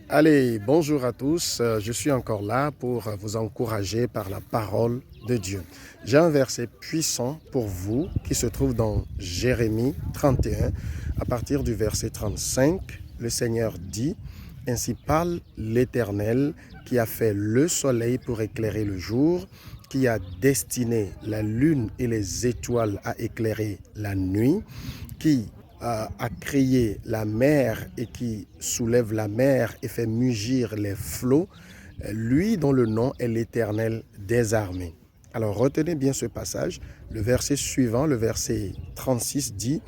Allez, bonjour à tous. Je suis encore là pour vous encourager par la parole de Dieu. J'ai un verset puissant pour vous qui se trouve dans Jérémie 31. À partir du verset 35, le Seigneur dit, ainsi parle l'Éternel qui a fait le soleil pour éclairer le jour, qui a destiné la lune et les étoiles à éclairer la nuit, qui a créé la mer et qui soulève la mer et fait mugir les flots, lui dont le nom est l'Éternel des armées. Alors retenez bien ce passage. Le verset suivant, le verset 36 dit,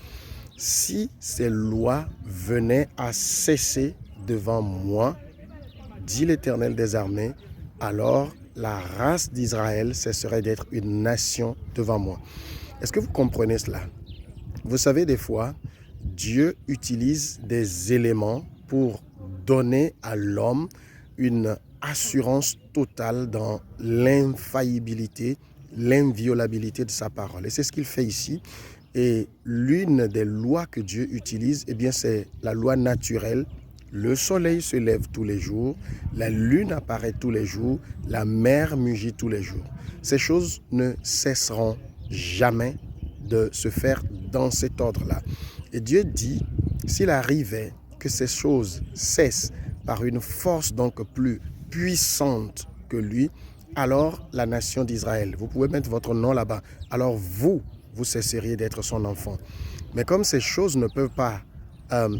si ces lois venaient à cesser devant moi, dit l'Éternel des armées, alors la race d'Israël cesserait d'être une nation devant moi. Est-ce que vous comprenez cela? Vous savez, des fois, Dieu utilise des éléments pour donner à l'homme une assurance totale dans l'infaillibilité, l'inviolabilité de sa parole. Et c'est ce qu'il fait ici. Et l'une des lois que Dieu utilise, eh bien, c'est la loi naturelle. Le soleil se lève tous les jours, la lune apparaît tous les jours, la mer mugit tous les jours. Ces choses ne cesseront jamais de se faire dans cet ordre-là. Et Dieu dit, s'il arrivait que ces choses cessent par une force donc plus puissante que lui, alors la nation d'Israël, vous pouvez mettre votre nom là-bas, alors vous cesseriez d'être son enfant. Mais comme ces choses ne peuvent pas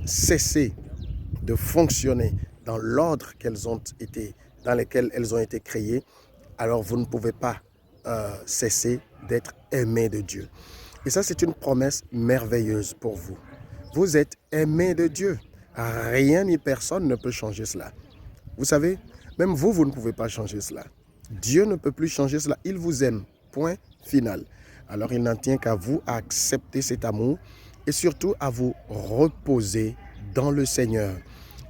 cesser de fonctionner dans l'ordre dans lequel elles ont été créées, alors vous ne pouvez pas cesser d'être aimé de Dieu. Et ça, c'est une promesse merveilleuse pour vous. Vous êtes aimé de Dieu. Rien ni personne ne peut changer cela. Vous savez, même vous ne pouvez pas changer cela. Dieu ne peut plus changer cela. Il vous aime. Point final. Alors, il n'en tient qu'à vous à accepter cet amour et surtout à vous reposer dans le Seigneur.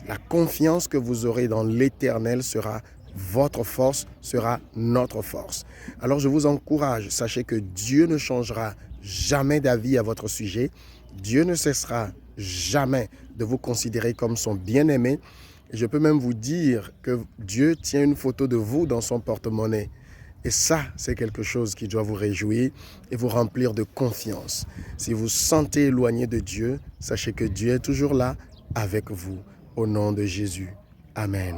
La confiance que vous aurez dans l'Éternel sera votre force, sera notre force. Alors je vous encourage, sachez que Dieu ne changera jamais d'avis à votre sujet. Dieu ne cessera jamais de vous considérer comme son bien-aimé. Et je peux même vous dire que Dieu tient une photo de vous dans son porte-monnaie. Et ça, c'est quelque chose qui doit vous réjouir et vous remplir de confiance. Si vous sentez éloigné de Dieu, sachez que Dieu est toujours là avec vous. Au nom de Jésus. Amen.